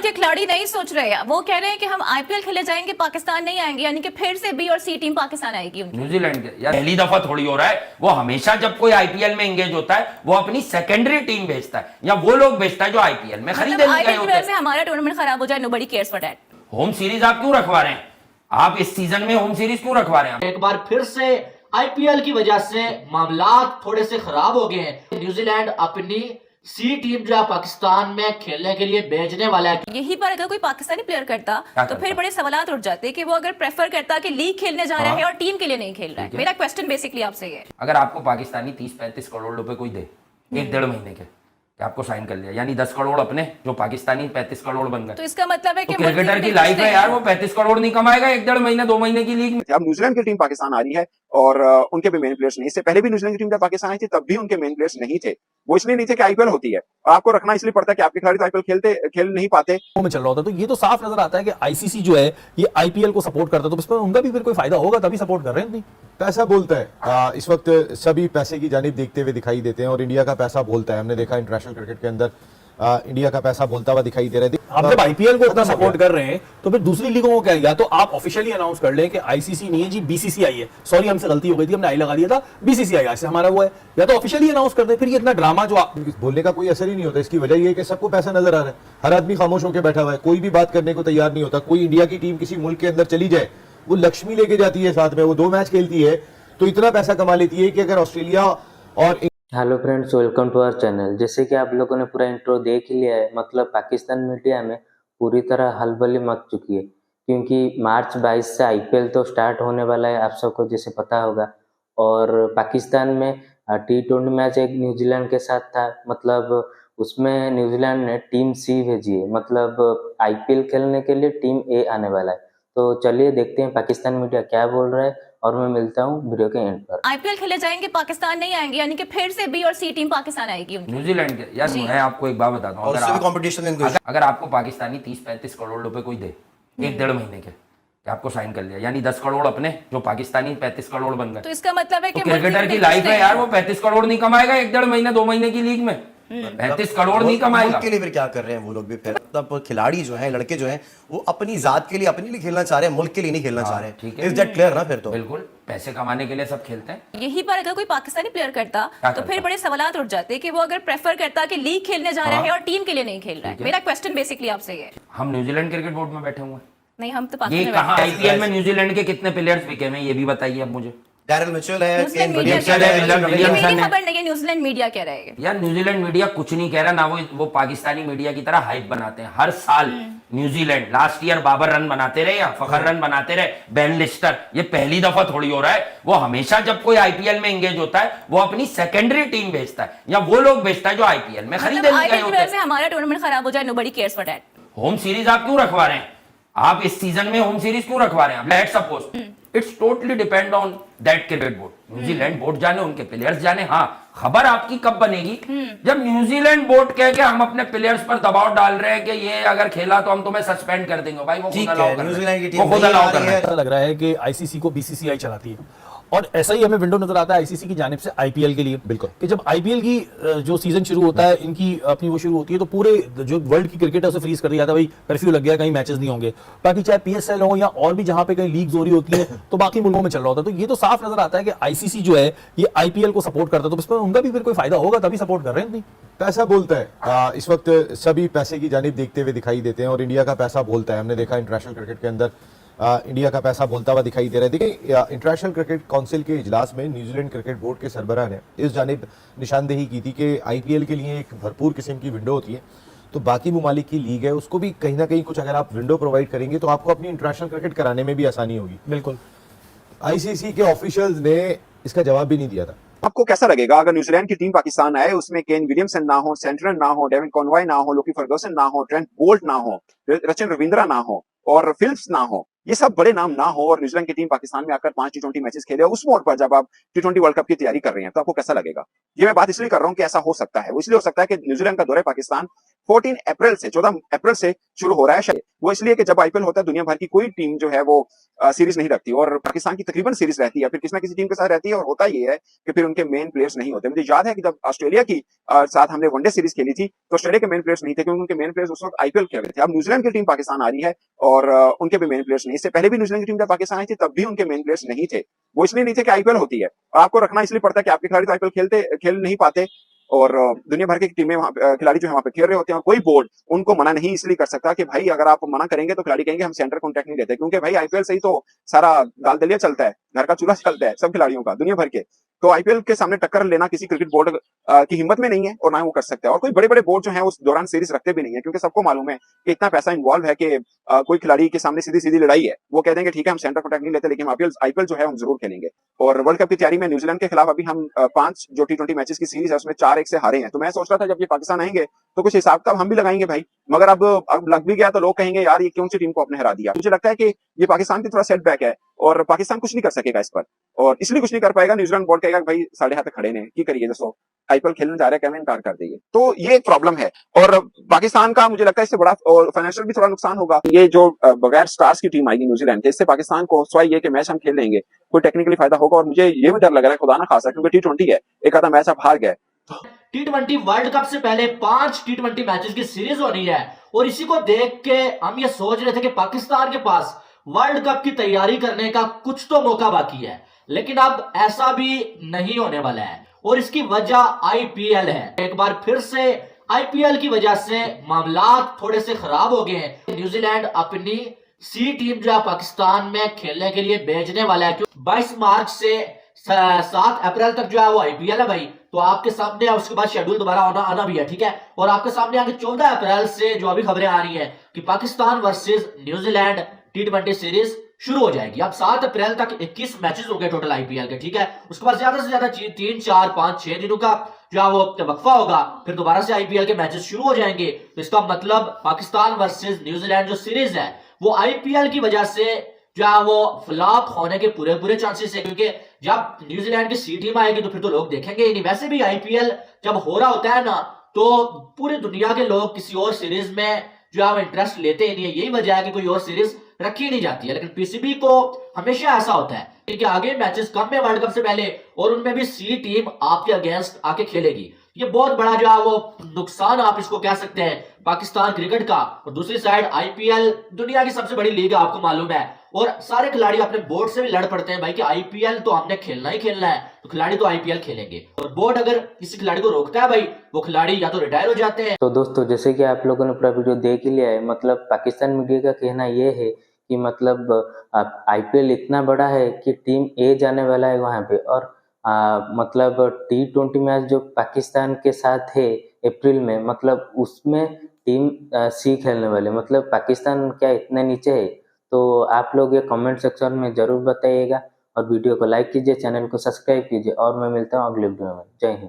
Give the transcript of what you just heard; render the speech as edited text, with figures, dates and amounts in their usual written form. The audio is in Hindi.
के खिलाड़ी नहीं सोच रहे हैं, वो कह रहे हैं कि हम आईपीएल खेले जाएंगे, पाकिस्तान नहीं आएंगे, यानी कि फिर से बी और सी टीम पाकिस्तान आएगी उनकी। न्यूजीलैंड के यार पहली दफा थोड़ी हो रहा है, वो हमेशा जब कोई आईपीएल में एंगेज होता है वो अपनी सेकेंडरी टीम भेजता है या वो लोग भेजता है जो आईपीएल में खरीदे नहीं गए होते हैं। हमारा टूर्नामेंट खराब हो जाए, nobody cares for that. Home series आप क्यों रखवा रहे हैं? आप इस सीजन में होम सीरीज क्यों रखवा रहे हैं? एक बार फिर से आईपीएल की वजह से मामलात थोड़े से खराब हो गए हैं। न्यूजीलैंड अपनी सी टीम जो है पाकिस्तान में खेलने के लिए भेजने वाला है। यही पर अगर कोई पाकिस्तानी प्लेयर करता तो फिर बड़े सवालात उठ जाते कि वो अगर प्रेफर करता कि लीग खेलने जा रहा है और टीम के लिए नहीं खेल रहा है। मेरा क्वेश्चन बेसिकली आपसे ये है, अगर आपको पाकिस्तानी 30-35 करोड़ रुपए कोई दे 1-1.5 महीने के, कि आपको साइन कर लिया, यानी 10 करोड़ अपने, जो पाकिस्तानी 35 करोड़ बन गए, तो इसका मतलब है कि क्रिकेटर की लाइफ है यार, वो 35 करोड़ नहीं कमाएगा 1-1.5 महीने 2 महीने की लीग में। अब न्यूजीलैंड की टीम पाकिस्तान आ रही है और उनके भी मेन प्लेयर्स नहीं, इससे पहले भी न्यूजीलैंड की टीम जब पाकिस्तान आई थी तब भी उनके मेन प्लेयर्स नहीं थे। वो इसलिए नहीं थे कि आईपीएल होती है, आपको रखना इसलिए पड़ता है कि आपके खिलाड़ी तो आईपीएल खेल नहीं पाते। में चल रहा होता, तो ये तो साफ नजर आता है कि आईसीसी जो है ये आईपीएल को सपोर्ट करता है, तो इस पर उनका भी फिर कोई फायदा होगा तभी सपोर्ट कर रहे हैं। नहीं, पैसा बोलता है। इस वक्त सभी पैसे की जानिब देखते हुए दिखाई देते हैं और इंडिया का पैसा बोलता है। हमने देखा इंटरनेशनल क्रिकेट के अंदर इंडिया का पैसा बोलता हुआ दिखाई दे रहा है। आप जब आईपीएल को इतना सपोर्ट कर रहे हैं तो फिर दूसरी लीगों को क्या, या तो आप ऑफिशियली अनाउंस कर लें कि आईसीसी नहीं है जी, बीसीसीआई है, सॉरी हमसे गलती हो गई थी, हमने आई लगा दिया था, बीसीसीआई आज से हमारा वो है, या तो ऑफिशियली अनाउंस कर दें। फिर ये इतना ड्रामा जो बोलने का कोई असर ही नहीं होता। इसकी वजह ये है कि सबको पैसा नजर आ रहा है, हर आदमी खामोश होकर बैठा हुआ है, कोई भी बात करने को तैयार नहीं होता। कोई इंडिया की टीम किसी मुल्क के अंदर चली जाए, वो लक्ष्मी लेके जाती है साथ में, वो 2 मैच खेलती है तो इतना पैसा कमा लेती है कि अगर ऑस्ट्रेलिया और hello friends, welcome to our channel. जैसे कि आप लोगों ने पूरा इंट्रो देख ही लिया है, मतलब पाकिस्तान मीडिया में पूरी तरह हलबली मच चुकी है, क्योंकि मार्च 22 से आईपीएल तो स्टार्ट होने वाला है, आप सबको जैसे पता होगा। और पाकिस्तान में T20 मैच एक न्यूजीलैंड के साथ था, मतलब उसमें न्यूजीलैंड ने टीम सी भेजी है, मतलब आईपीएल खेलने के लिए टीम ए आने वाला है। तो चलिए देखते हैं पाकिस्तान मीडिया क्या बोल रहा है, और मैं मिलता हूँ वीडियो के एंड पर। आईपीएल खेले जाएंगे, पाकिस्तान नहीं आएंगे, यानी कि फिर से बी और सी टीम पाकिस्तान आएगी उनकी। न्यूजीलैंड के यार, मैं आपको एक बात बताता हूँ, अगर आपको पाकिस्तानी 30-35 करोड़ रुपए कोई दे 1-1.5 महीने के, कि आपको साइन कर लिया, यानी 10 करोड़ अपने, जो पाकिस्तानी 35 करोड़ बन गए, तो इसका मतलब है कि क्रिकेटर की लाइफ है यार, वो 35 करोड़ नहीं कमाएगा 1-1.5 महीने 2 महीने की लीग में, 35 करोड़ नहीं कमाएगा। मुल्क के लिए फिर क्या कर रहे हैं वो लोग भी? फिर मतलब खिलाड़ी जो हैं, लड़के जो हैं, वो अपनी जात के लिए, अपने लिए खेलना चाह रहे हैं, मुल्क के लिए नहीं खेलना चाह रहे हैं। ठीक है, इज दैट क्लियर ना? फिर तो बिल्कुल पैसे कमाने के लिए सब खेलते हैं। यही पर अगर कोई पाकिस्तानी प्लेयर करता तो फिर बड़े सवालात उठ जाते कि वो अगर प्रेफर करता कि लीग खेलने जा रहा है और टीम के लिए नहीं खेल रहा है। मेरा क्वेश्चन बेसिकली आपसे ये है, हम न्यूजीलैंड क्रिकेट बोर्ड में बैठे हुए हैं, नहीं हम तो ये कहाँ आईपीएल में न्यूजीलैंड के कितने प्लेयर्स बिके हैं ये भी बताइए अब मुझे। डैरेल मिचेल है, केन विलियमसन है, खबर नहीं है न्यूजीलैंड मीडिया कह रहा है। यार न्यूजीलैंड मीडिया कुछ नहीं कह रहा ना, वो पाकिस्तानी मीडिया की तरह हाइप बनाते हैं हर साल। New Zealand last year Babar run बनाते रहे या फखर रन बनाते रहे, बेन लिस्टर, ये पहली दफा थोड़ी हो रहा है। वो हमेशा जब कोई आईपीएल में एंगेज होता है वो अपनी सेकेंडरी टीम भेजता है या वो लोग भेजता है जो आईपीएल में खरीदे नहीं गए होते हैं। हमारा टूर्नामेंट खराब हो जाए, nobody cares for that. Home series आप क्यों रखवा रहे हैं? आप इस सीजन में होम सीरीज क्यों रखवा रहे हैं? Let's suppose it's totally depend on that cricket board. New Zealand board जाने, उनके प्लेयर्स जाने। हाँ, खबर आपकी कब बनेगी? जब न्यूजीलैंड बोर्ड कह के हम अपने प्लेयर्स पर दबाव डाल रहे हैं कि ये अगर खेला तो हम तुम्हें सस्पेंड कर देंगे। भाई वो खुद अलाउ कर रहे हैं। ऐसा लग रहा है कि आईसीसी को बीसीसीआई चलाती है, और ऐसा ही हमें विंडो नजर आता है आईसीसी की जानिब से आईपीएल के लिए। बिल्कुल, कि जब आईपीएल की जो सीजन शुरू होता है, इनकी अपनी वो शुरू होती है, तो पूरे जो वर्ल्ड की क्रिकेट है उसे फ्रीज कर दिया जाता है। भाई कर्फ्यू लग गया, कहीं मैचेस नहीं होंगे। बाकी चाहे पीएसएल हो या और भी जहां पे कहीं लीग्स हो रही होती है तो बाकी मुल्कों में चल रहा होता है। तो ये तो साफ नजर आता है कि आईसीसी जो है ये आईपीएल को सपोर्ट करता है, तो इस पर उनका भी फिर कोई फायदा होगा तभी सपोर्ट कर रहे हैं। नहीं, पैसा बोलता है। इस वक्त सभी पैसे की जानिब देखते हुए दिखाई देते हैं और इंडिया का पैसा बोलता है। हमने देखा इंटरनेशनल क्रिकेट के अंदर इंडिया का पैसा बोलता हुआ दिखाई दे रहा है। देखिए, इंटरनेशनल क्रिकेट काउंसिल के इजलास में न्यूजीलैंड क्रिकेट बोर्ड के सरबराह ने इस जानिब निशानदेही की थी कि आईपीएल के लिए एक भरपूर किस्म की विंडो होती है, तो बाकी मुमालिक की लीग है उसको भी कहीं ना कहीं कुछ अगर आप विंडो प्रोवाइड करेंगे तो आपको अपनी इंटरनेशनल क्रिकेट कराने में भी आसानी होगी। बिल्कुल, आईसीसी के ऑफिशियल्स ने इसका जवाब भी नहीं दिया था। आपको कैसा लगेगा अगर न्यूजीलैंड की टीम पाकिस्तान आए, उसमें केन विलियमसन ना हो, सेंटरन ना हो, डेविन कॉनवॉय ना हो, लोकी फर्गुसन ना हो, ट्रेंट बोल्ट ना हो, रचिन रविंद्रा ना हो और फिलिप्स ना हो, ये सब बड़े नाम ना हो, और न्यूजीलैंड की टीम पाकिस्तान में आकर 5 T20 मैचेस खेले उस मोड पर जब आप T20 वर्ल्ड कप की तैयारी कर रहे हैं, तो आपको कैसा लगेगा? ये मैं बात इसलिए कर रहा हूं कि ऐसा हो सकता है, वो इसलिए हो सकता है कि न्यूजीलैंड का दौरा पाकिस्तान 14 अप्रैल से 14 अप्रैल से शुरू हो रहा है। वो इसलिए कि जब आईपीएल होता है दुनिया भर की कोई टीम जो है वो सीरीज नहीं रखती और पाकिस्तान की तकरीबन सीरीज रहती है, फिर किसी ना किसी टीम के साथ रहती है, और होता ये है कि फिर उनके मेन प्लेयर्स नहीं होते। मुझे याद है कि जब ऑस्ट्रेलिया की साथ हमने वनडे सीरीज खेली थी तो ऑस्ट्रेलिया के मेन प्लेयर्स नहीं थे, क्योंकि उनके मेन प्लेयर्स उस वक्त आईपीएल खेल रहे थे। अब न्यूजीलैंड की टीम पाकिस्तान आ रही है और उनके भी मेन प्लेयर्स नहीं। इससे पहले भी न्यूजीलैंड की टीम जब पाकिस्तान आई थी तब भी उनके मेन प्लेयर्स नहीं थे। वो इसलिए नहीं थे कि आईपीएल होती है, आपको रखना इसलिए पड़ता है कि आपके खिलाड़ी तो आईपीएल खेल नहीं पाते, और दुनिया भर की टीमें खिलाड़ी जो है वहां पे खेल रहे होते हैं, और कोई बोर्ड उनको मना नहीं इसलिए कर सकता कि भाई अगर आप मना करेंगे तो खिलाड़ी कहेंगे हम सेंटर कॉन्ट्रैक्ट नहीं लेते, क्योंकि भाई आईपीएल से ही तो सारा दाल दलिया चलता है, घर का चूल्हा चलता है सब खिलाड़ियों का दुनिया भर के। तो आईपीएल के सामने टक्कर लेना किसी क्रिकेट बोर्ड की हिम्मत में नहीं है, और ना वो कर सकते हैं। और कोई बड़े बड़े बोर्ड जो है उस दौरान सीरीज रखते भी नहीं है, क्योंकि सबको मालूम है कि इतना पैसा इन्वॉल्व है कि कोई खिलाड़ी के सामने सीधी सीधी लड़ाई है, वो कह देंगे ठीक है हम सेंटर कॉन्ट्रैक्ट नहीं लेते, लेकिन आईपीएल जो है हम जरूर खेलेंगे। और वर्ल्ड कप की तैयारी में न्यूजीलैंड के खिलाफ अभी हम 5 जो T20 मैचेस की सीरीज है उसमें 4-1 से हारे हैं। तो मैं सोच रहा था जब ये पाकिस्तान आएंगे तो कुछ हिसाब किताब हम भी लगाएंगे भाई, मगर अब लग भी गया तो लोग कहेंगे यार ये कौन सी टीम को आपने हरा दिया। मुझे लगता है कि ये पाकिस्तान की थोड़ा सेटबैक है और पाकिस्तान कुछ नहीं कर सकेगा इस पर, और इसलिए कुछ नहीं कर पाएगा। न्यूजीलैंड बोर्ड कहेगा भाई साढ़े हाथ खड़े ने की करिए, दोस्तों आईपीएल खेलने जा रहे हैं, कैसे इनकार कर देंगे। तो ये एक प्रॉब्लम है, और पाकिस्तान का मुझे लगता है इससे बड़ा और फाइनेंशियल भी थोड़ा नुकसान होगा। ये जो बगैर स्टार्स की टीम आएगी न्यूजीलैंड के, इससे पाकिस्तान को स्वाई ये कि मैच हम खेल लेंगे, कोई टेक्निकली फायदा होगा। और मुझे ये भी डर लग रहा है खुदा ना खासा, क्योंकि T20 है, एक आधा मैच आप हार गए। T20 वर्ल्ड कप से पहले 5 T20 मैचेस की सीरीज होनी है, और इसी को देख के हम ये सोच रहे थे कि पाकिस्तान के पास वर्ल्ड कप की तैयारी करने का कुछ तो मौका बाकी है, लेकिन अब ऐसा भी नहीं होने वाला है, और इसकी वजह आईपीएल है। एक बार फिर से आईपीएल की वजह से मामलात थोड़े से खराब हो गए हैं। न्यूजीलैंड अपनी सी टीम जो है पाकिस्तान में खेलने के लिए भेजने वाला है, क्योंकि 22 मार्च से 7 अप्रैल तक जो है वो आईपीएल है भाई। तो आपके सामने उसके बाद शेड्यूल दोबारा आना भी है, ठीक है। और आपके सामने आगे 14 अप्रैल से जो अभी खबरें आ रही हैं कि Pakistan versus New Zealand T20 series शुरू हो जाएगी। अब 7 अप्रैल तक 21 मैचेस हो गए टोटल आईपीएल के, ठीक है। उसके बाद ज्यादा से ज्यादा 3, 4, 5, 6 दिनों का जो है वो वक्फा होगा, फिर दोबारा से आईपीएल के मैचेस शुरू हो जाएंगे। तो इसका मतलब पाकिस्तान वर्सेस न्यूजीलैंड जो सीरीज है वो आईपीएल की वजह से जो है वो फ्लॉप होने के पूरे चांसेस है, क्योंकि जब न्यूजीलैंड की सी टीम आएगी तो फिर तो लोग देखेंगे ही नहीं। वैसे भी आईपीएल जब हो रहा होता है ना तो पूरी दुनिया के लोग किसी और सीरीज में जो है वो इंटरेस्ट लेते ही नहीं है। यही वजह है कि कोई और सीरीज रखी नहीं जाती है। लेकिन पीसीबी को हमेशा ऐसा होता है कि आगे मैचेस कम है वर्ल्ड कप से पहले, और उनमें भी सी टीम आपके अगेंस्ट आके खेलेगी। ये बहुत बड़ा जो है वो नुकसान आप इसको कह सकते हैं पाकिस्तान क्रिकेट का। और दूसरी साइड आईपीएल दुनिया की सबसे बड़ी लीग है, आपको मालूम है, और सारे खिलाड़ी अपने बोर्ड से भी लड़ पड़ते हैं भाई कि आईपीएल तो हमने खेलना ही खेलना है, तो खिलाड़ी तो आईपीएल खेलेंगे। और बोर्ड अगर किसी खिलाड़ी को रोकता है भाई, वो खिलाड़ी या तो रिटायर हो जाते हैं। तो दोस्तों, जैसे कि आप लोगों ने पूरा वीडियो देख ही लिया है, मतलब पाकिस्तान मीडिया का कहना ये है कि मतलब आईपीएल इतना बड़ा है कि टीम ए जाने वाला है वहाँ पे, और मतलब T20 मैच जो पाकिस्तान के साथ है अप्रैल में, मतलब उसमें टीम सी खेलने वाले, मतलब पाकिस्तान क्या इतने नीचे है? तो आप लोग ये कमेंट सेक्शन में ज़रूर बताइएगा, और वीडियो को लाइक कीजिए, चैनल को सब्सक्राइब कीजिए, और मैं मिलता हूँ अगले वीडियो में। जय हिंद।